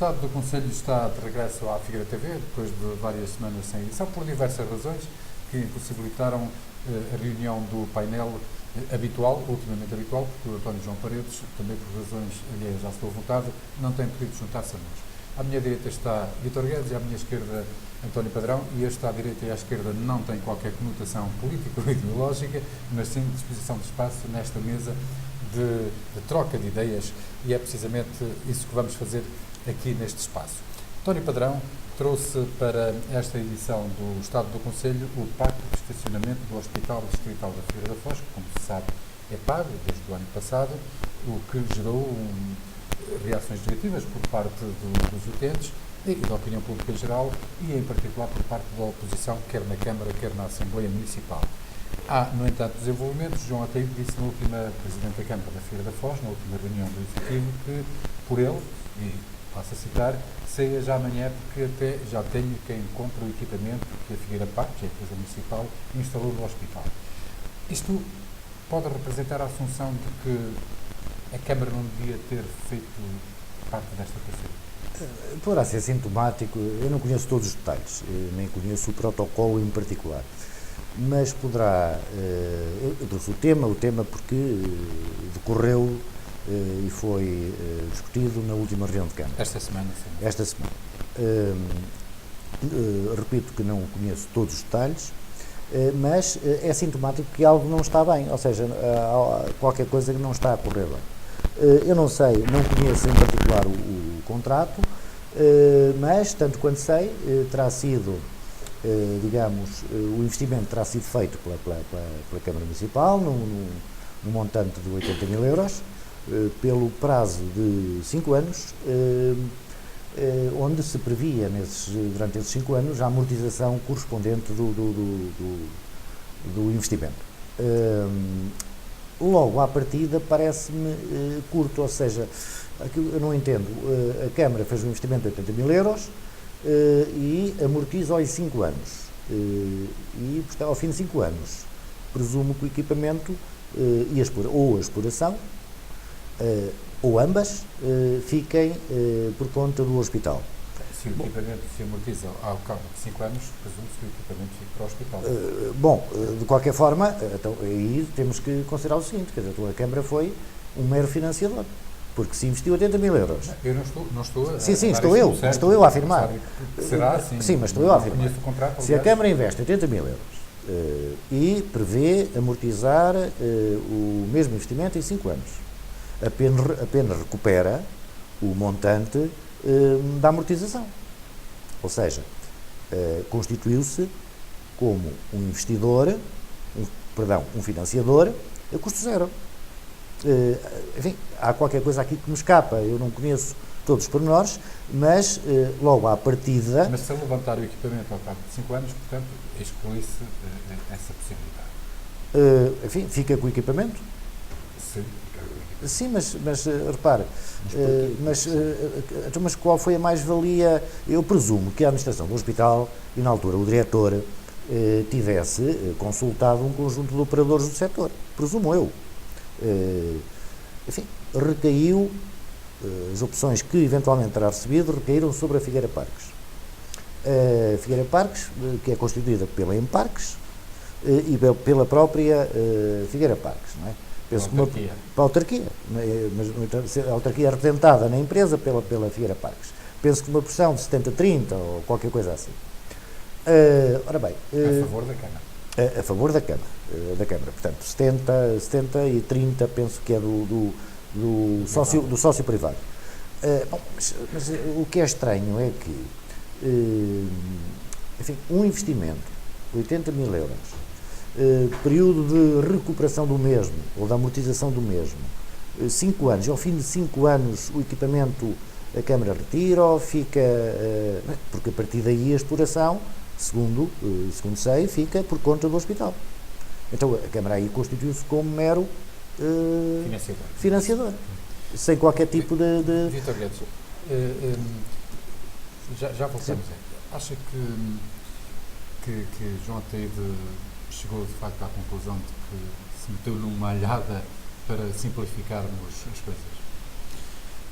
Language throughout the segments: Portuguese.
Estado do Conselho está de regresso à Figueira TV, depois de várias semanas sem edição, por diversas razões que impossibilitaram a reunião do painel habitual, ultimamente habitual, porque o António João Paredes, também por razões alheias à sua vontade, não tem podido juntar-se a nós. À minha direita está Vítor Guedes e à minha esquerda António Padrão, e este à direita e à esquerda não tem qualquer conotação política ou ideológica, mas sim disposição de espaço nesta mesa de troca de ideias, e é precisamente isso que vamos fazer aqui neste espaço. António Padrão trouxe para esta edição do Estado do Conselho o Pacto de Estacionamento do Hospital Distrital da Figueira da Foz, que, como se sabe, é pago desde o ano passado, o que gerou reações negativas por parte dos utentes e da opinião pública em geral, e em particular por parte da oposição, quer na Câmara, quer na Assembleia Municipal. Há, no entanto, desenvolvimentos. João Ataíde disse na última Presidente da Câmara da Figueira da Foz, na última reunião do Executivo, que por ele, e passo a citar, saia já amanhã porque até já tenho quem compre o equipamento que a Figueira Parque, que é a empresa municipal, instalou no hospital. Isto pode representar a assunção de que a Câmara não devia ter feito parte desta parceria? Poderá ser sintomático. Eu não conheço todos os detalhes, nem conheço o protocolo em particular, mas poderá, eu trouxe o tema porque decorreu e foi discutido na última reunião de Câmara. Esta semana, sim. Esta semana. Repito que não conheço todos os detalhes, mas é sintomático que algo não está bem, ou seja, há qualquer coisa que não está a correr bem. Eu não sei, não conheço em particular o contrato, mas, tanto quanto sei, terá sido, digamos, o investimento terá sido feito pela Câmara Municipal, num montante de 80 mil euros, pelo prazo de 5 anos, onde se previa, durante esses 5 anos, a amortização correspondente do investimento. Logo, à partida, parece-me curto, ou seja, eu não entendo, a Câmara fez um investimento de 80 mil euros e amortiza aos 5 anos. E, portanto, ao fim de 5 anos, presumo que o equipamento ou a exploração, ou ambas, fiquem por conta do hospital. Se o equipamento se amortiza ao cabo de 5 anos, presume-se que o equipamento fique para o hospital. De qualquer forma, então, aí temos que considerar o seguinte, quer dizer, a Câmara foi um mero financiador, porque se investiu 80 mil euros. Eu não estou a... Sim, estou eu a afirmar. Será assim? Sim, mas estou eu a afirmar. Se a Câmara investe 80 mil euros e prevê amortizar o mesmo investimento em 5 anos, apenas recupera o montante da amortização. Ou seja, constituiu-se como um investidor, um financiador, a custo zero. Enfim, há qualquer coisa aqui que me escapa, eu não conheço todos os pormenores, mas logo à partida... Mas se levantar o equipamento ao cabo de 5 anos, portanto, exclui-se essa possibilidade. Enfim, fica com o equipamento? Sim. Sim, mas repare, mas qual foi a mais-valia? Eu presumo que a administração do hospital e, na altura, o diretor tivesse consultado um conjunto de operadores do setor. Presumo eu. Enfim, recaiu, as opções que eventualmente terá recebido recaíram sobre a Figueira Parques. A Figueira Parques, que é constituída pela Emparques e pela própria Figueira Parques, não é? Para a autarquia, mas a autarquia é representada na empresa pela Figueira Parques. Penso que uma porção de 70-30 ou qualquer coisa assim. Ora bem... a favor da Câmara. A favor da Câmara. Portanto, 70 e 30 penso que é do sócio privado. Mas o que é estranho é que, enfim, um investimento de 80 mil euros, período de recuperação do mesmo, ou da amortização do mesmo, 5 anos, ao fim de 5 anos o equipamento a Câmara retira ou fica, porque a partir daí a exploração, segundo sei, fica por conta do hospital. Então a Câmara aí constituiu-se como mero financiador, sem qualquer tipo de... Vítor Guedes, já voltamos. Acha que João Ataíde chegou de facto à conclusão de que se meteu numa alhada para simplificarmos as coisas?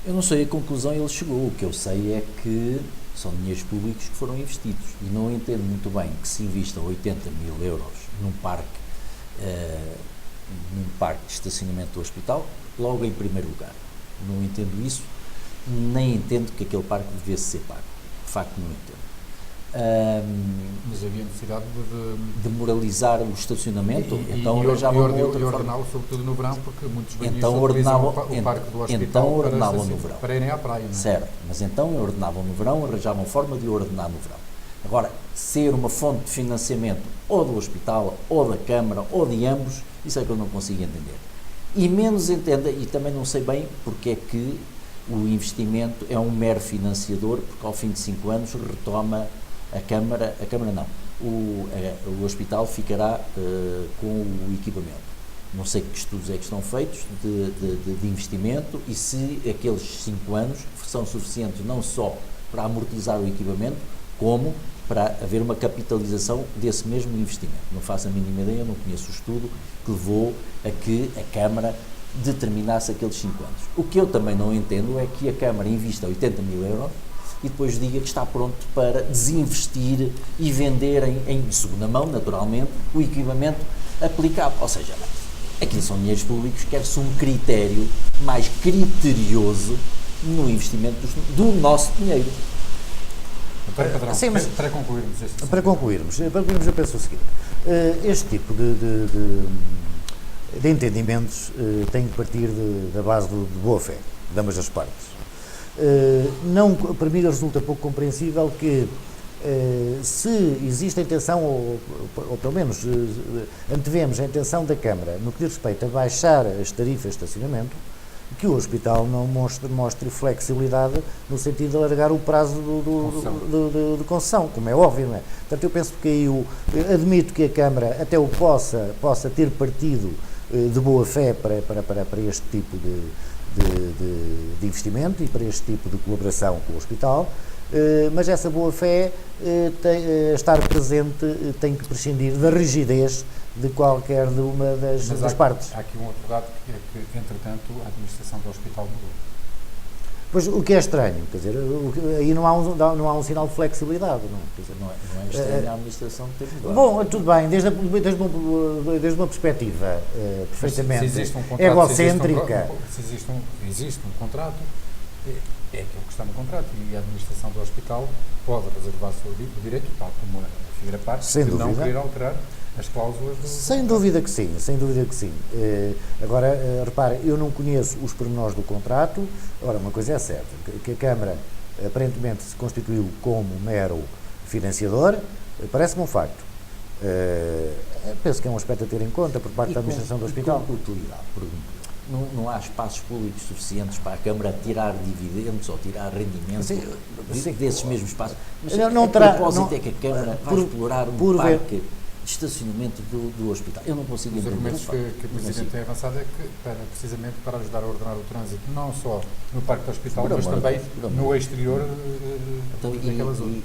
Eu não sei a conclusão ele chegou, o que eu sei é que são dinheiros públicos que foram investidos e não entendo muito bem que se invistam 80 mil euros num parque de estacionamento do hospital, logo em primeiro lugar. Não entendo isso, nem entendo que aquele parque devesse ser pago. De facto, não entendo. Mas havia necessidade De moralizar o estacionamento, então e arranjavam outra forma. ordená-lo, sobretudo no verão, porque muitos banhistas Então utilizam ordenavam, o parque do hospital então ordenavam no para verão. para irem à praia. Não é? Certo, mas então ordenavam no verão, arranjavam forma de ordenar no verão. Agora, ser uma fonte de financiamento ou do hospital, ou da Câmara, ou de ambos, isso é que eu não consigo entender. E menos entenda, e também não sei bem porque é que o investimento é um mero financiador, porque ao fim de 5 anos retoma a Câmara não, o hospital ficará com o equipamento. Não sei que estudos é que estão feitos de investimento e se aqueles 5 anos são suficientes não só para amortizar o equipamento, como para haver uma capitalização desse mesmo investimento. Não faço a mínima ideia, não conheço o estudo que levou a que a Câmara determinasse aqueles 5 anos. O que eu também não entendo é que a Câmara invista 80 mil euros e depois diga que está pronto para desinvestir e vender em segunda mão, naturalmente, o equipamento aplicado. Ou seja, aqui são dinheiros públicos, quer-se um critério mais criterioso no investimento do nosso dinheiro. Padrão, Sim, mas para concluirmos este assunto. Para concluirmos, eu penso o seguinte, este tipo de entendimentos tem que partir da base de boa fé, de ambas as partes. Não, para mim resulta pouco compreensível que se existe a intenção, ou pelo menos antevemos a intenção da Câmara no que diz respeito a baixar as tarifas de estacionamento, que o hospital não mostre flexibilidade no sentido de alargar o prazo de concessão, como é óbvio, não é? Portanto, eu penso que aí admito que a Câmara até o possa ter partido de boa fé para este tipo de investimento e para este tipo de colaboração com o hospital, mas essa boa fé estar presente tem que prescindir da rigidez de qualquer de uma das partes. Há aqui um outro dado que é que, entretanto, a administração do hospital mudou. Pois, o que é estranho, quer dizer, aí não há um sinal de flexibilidade, não é? Quer dizer, Não é estranho a administração ter mudado. Bom, tudo bem, desde uma perspectiva perfeitamente egocêntrica. Se existe um contrato, é aquilo que está no contrato e a administração do hospital pode reservar-se o direito, tal como a Figueira Parque, de não querer alterar as cláusulas do... Sem dúvida que sim, sem dúvida que sim. Agora, repare, eu não conheço os pormenores do contrato. Agora, uma coisa é certa, que a Câmara aparentemente se constituiu como mero financiador, parece-me um facto. Penso que é um aspecto a ter em conta por parte da administração do hospital. Com utilidade, pergunto. Não há espaços públicos suficientes para a Câmara tirar dividendos ou tirar rendimento desses mesmos espaços? Mas não a terá, propósito não, é que a Câmara vai explorar um parque de estacionamento do hospital. Eu não consigo Os entender. argumentos que o Presidente tem avançado é que, precisamente para ajudar a ordenar o trânsito, não só no parque do hospital, mas também no exterior daquela zona.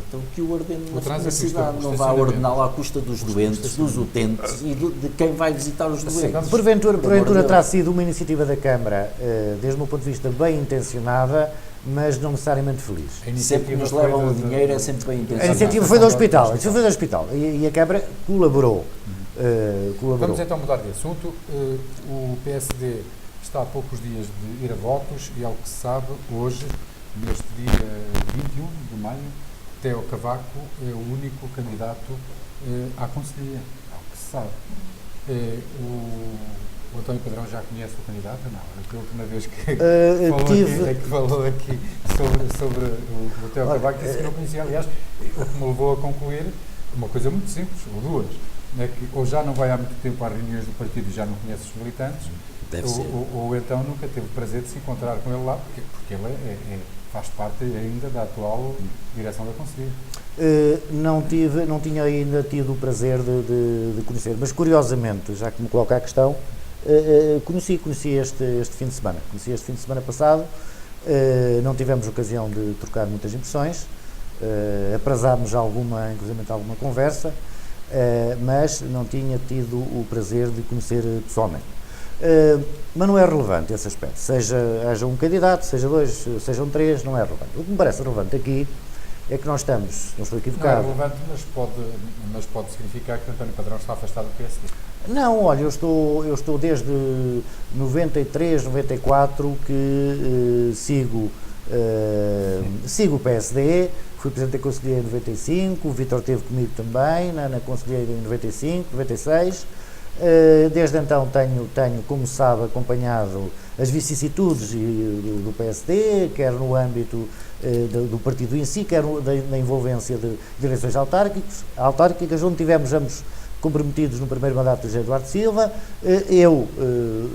Então que o ordene na cidade, não o vá ordená-lo à custa dos doentes, dos utentes e de quem vai visitar os doentes. Porventura terá sido uma iniciativa da Câmara, desde o meu ponto de vista, bem intencionada, mas não necessariamente feliz. Sempre que nos levam o dinheiro é sempre bem intencionado. A iniciativa foi do hospital, e a Câmara colaborou. Vamos então mudar de assunto. O PSD está a poucos dias de ir a votos e, ao que se sabe, hoje, neste dia 21 de maio, Teo Cavaco é o único candidato à conselhia, ao que se sabe. O António Padrão já conhece o candidato? Não, a última vez que falou aqui sobre o Teo Cavaco, disse que não conhecia. Aliás, o que me levou a concluir uma coisa muito simples, ou duas, é que ou já não vai há muito tempo às reuniões do partido e já não conhece os militantes, ou então nunca teve o prazer de se encontrar com ele lá, porque ele faz parte ainda da atual direção da Conselhia. Não tinha ainda tido o prazer de conhecer, mas curiosamente, já que me coloca a questão, conheci este fim de semana. Conheci este fim de semana passado, não tivemos ocasião de trocar muitas impressões, aprazámos inclusive alguma conversa, mas não tinha tido o prazer de conhecer pessoalmente. Mas não é relevante esse aspecto. Haja um candidato, seja dois, sejam três, não é relevante. O que me parece relevante aqui é que nós estamos, não estou Não é equivocado. relevante, mas pode significar que António Padrão está afastado do PSD. Não, olha, eu estou desde 93, 94 que sigo o PSD, fui Presidente da Conselhia em 95, o Vítor esteve comigo também na Conselhia em 95, 96. Desde então tenho, como sabe, acompanhado as vicissitudes do PSD, quer no âmbito do partido em si, quer na envolvência de eleições autárquicas, onde tivemos ambos comprometidos no primeiro mandato do José Eduardo Silva, eu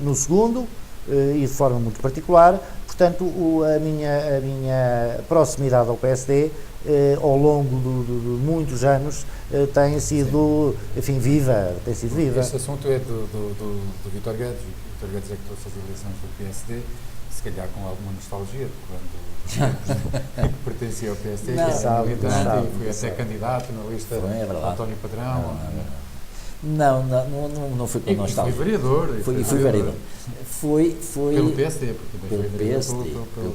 no segundo, e de forma muito particular. Portanto, a minha proximidade ao PSD ao longo de muitos anos tem sido, enfim, viva, tem sido viva. Este assunto é do Vítor Guedes. O Vítor Guedes é que trouxe as eleições do PSD, se calhar com alguma nostalgia, quando que pertencia ao PSD, que era militante e foi até candidato na lista de António Padrão. Não foi com nostalgia. Foi vereador. Fui vereador. Foi pelo PSD, porque pelo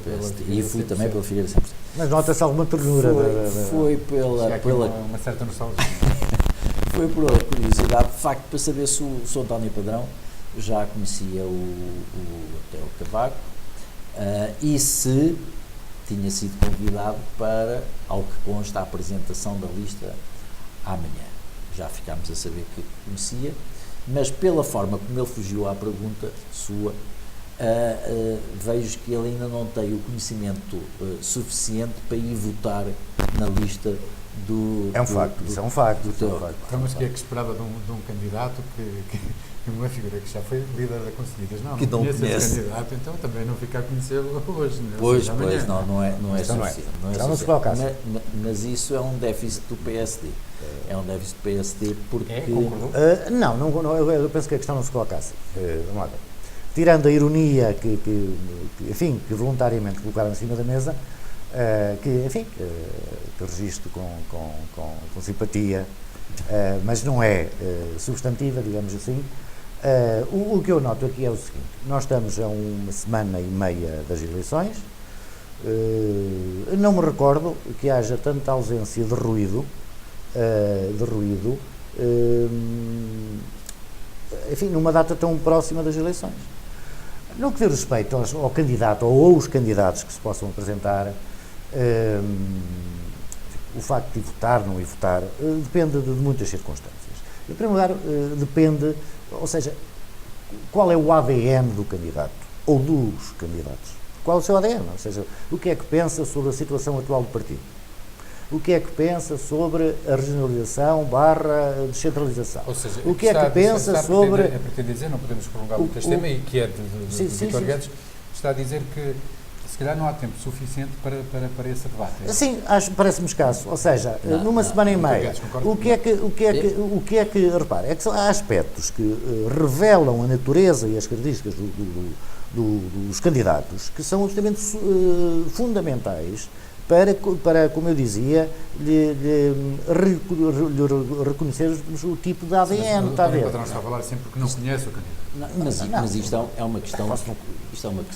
PSD. E fui também pelo Figueiredo Sempre. Mas nota-se alguma ternura. Foi pela uma certa nostalgia. Foi por curiosidade, de facto, para saber se o António Padrão já conhecia até o Cavaco e se tinha sido convidado para, ao que consta, a apresentação da lista amanhã. Já ficámos a saber que conhecia, mas pela forma como ele fugiu à pergunta sua, vejo que ele ainda não tem o conhecimento suficiente para ir votar na lista do... É um facto. Mas que é que esperava de um candidato que uma figura que já foi líder da Conselheiras, não conhece esse candidato, então também não fica a conhecê-lo hoje. Pois, não é suficiente. Mas isso é um déficit do PSD. É um déficit do PSD porque... Eu penso que a questão não se coloca assim. Vamos lá ver. Tirando a ironia que voluntariamente colocaram em cima da mesa, que registro com simpatia, mas não é substantiva, digamos assim. O que eu noto aqui é o seguinte: nós estamos a uma semana e meia das eleições, não me recordo que haja tanta ausência de ruído, numa data tão próxima das eleições. No que diz respeito ao candidato ou aos candidatos que se possam apresentar, o facto de votar, não ir votar, depende de muitas circunstâncias. Em primeiro lugar, depende, ou seja, qual é o ADN do candidato ou dos candidatos. Qual é o seu ADN? Ou seja, o que é que pensa sobre a situação atual do partido? O que é que pensa sobre a regionalização / descentralização? Ou seja, o que é que pensa sobre... Pretende dizer, não podemos prolongar muito este tema, e que é de Vítor Guedes, está a dizer que se calhar não há tempo suficiente para esse debate. Sim, parece-me escasso. Ou seja, numa semana e meia, o que é que repara, é que há aspectos que revelam a natureza e as características dos candidatos que são absolutamente fundamentais para, como eu dizia, lhe reconhecermos o tipo de ADN, está a ver? O Padrão está a falar sempre porque não conhece o candidato. Mas isto é uma questão...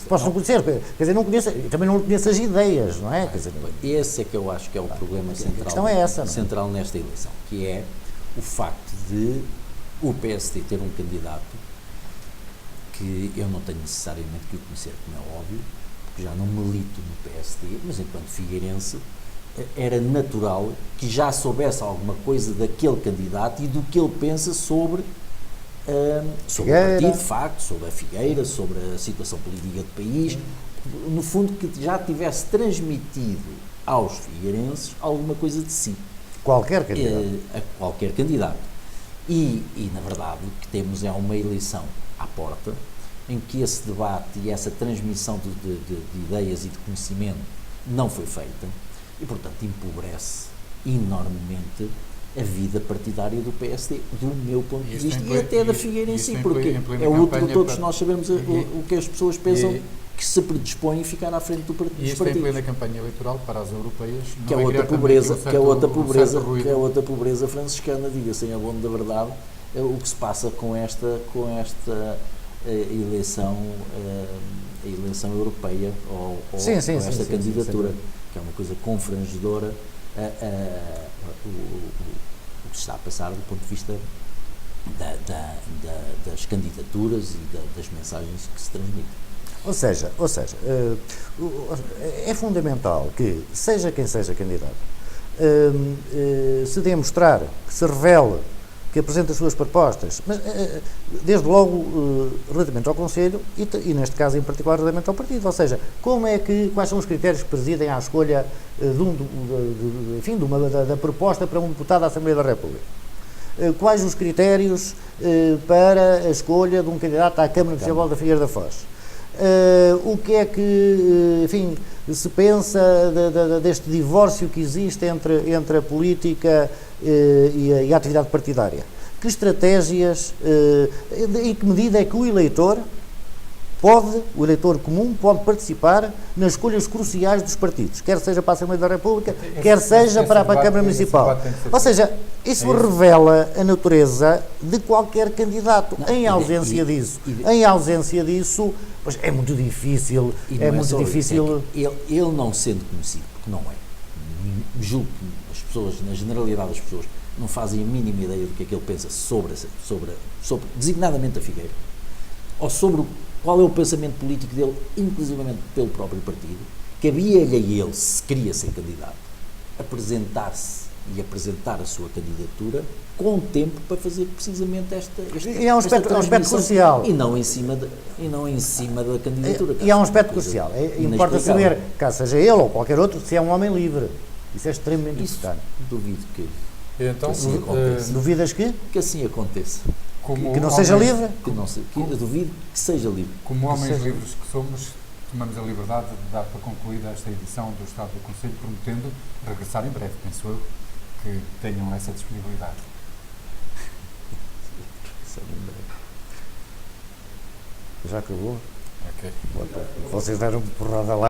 Posso não conhecer, quer dizer, não conheço, também não conheço as ideias, não é? Quer dizer, esse é que eu acho que é o problema central, a questão é essa, central nesta eleição, que é o facto de o PSD ter um candidato que eu não tenho necessariamente que o conhecer, como é óbvio, porque já não milito no PSD, mas enquanto figueirense era natural que já soubesse alguma coisa daquele candidato e do que ele pensa sobre o partido, de facto, sobre a Figueira, sobre a situação política do país, no fundo que já tivesse transmitido aos figueirenses alguma coisa de si. Qualquer candidato. A qualquer candidato. E, na verdade, o que temos é uma eleição à porta, em que esse debate e essa transmissão de ideias e de conhecimento não foi feita e, portanto, empobrece enormemente a vida partidária do PSD, do meu ponto de vista, e até da Figueira em si, porque é útil todos nós sabemos o que as pessoas pensam que se predispõem a ficar à frente dos partidos. E isto em plena campanha eleitoral para as europeias, que é outra pobreza franciscana, diga-se em abono da verdade, o que se passa com esta a eleição europeia ou esta candidatura, que é uma coisa confrangedora o que se está a passar do ponto de vista das candidaturas e das mensagens que se transmitem. Ou seja, é fundamental que, seja quem seja candidato, se demonstrar, que se revele, que apresente as suas propostas, mas desde logo relativamente ao Conselho e neste caso em particular relativamente ao partido, ou seja, quais são os critérios que presidem à escolha da proposta para um deputado à Assembleia da República? Quais os critérios para a escolha de um candidato à Câmara Municipal da Figueira da Foz? O que é que, se pensa deste divórcio que existe entre a política e a atividade partidária? Que estratégias, em que medida é que o eleitor comum pode participar nas escolhas cruciais dos partidos, quer seja para a Assembleia da República, quer seja para a Câmara Municipal. Ou seja, isso revela a natureza de qualquer candidato. Em ausência disso, pois é muito difícil. Ele não sendo conhecido, porque não é. Julgo que as pessoas, na generalidade das pessoas, não fazem a mínima ideia do que é que ele pensa sobre designadamente a Figueira, ou sobre qual é o pensamento político dele, inclusivamente pelo próprio partido. Cabia-lhe a ele, se queria ser candidato, apresentar-se e apresentar a sua candidatura com tempo para fazer precisamente esta é um aspecto crucial. E não em cima da candidatura. E há um aspecto crucial. Importa saber, caso seja ele ou qualquer outro, se é um homem livre. Isso é extremamente importante. Duvido que assim aconteça. Duvidas que? Que assim aconteça. Que não seja livre? Eu duvido que seja livre. Como homens livres que somos, tomamos a liberdade de dar para concluída esta edição do Estado do Conselho, prometendo regressar em breve, penso eu, que tenham essa disponibilidade. Já acabou? Ok. Vocês deram porrada lá.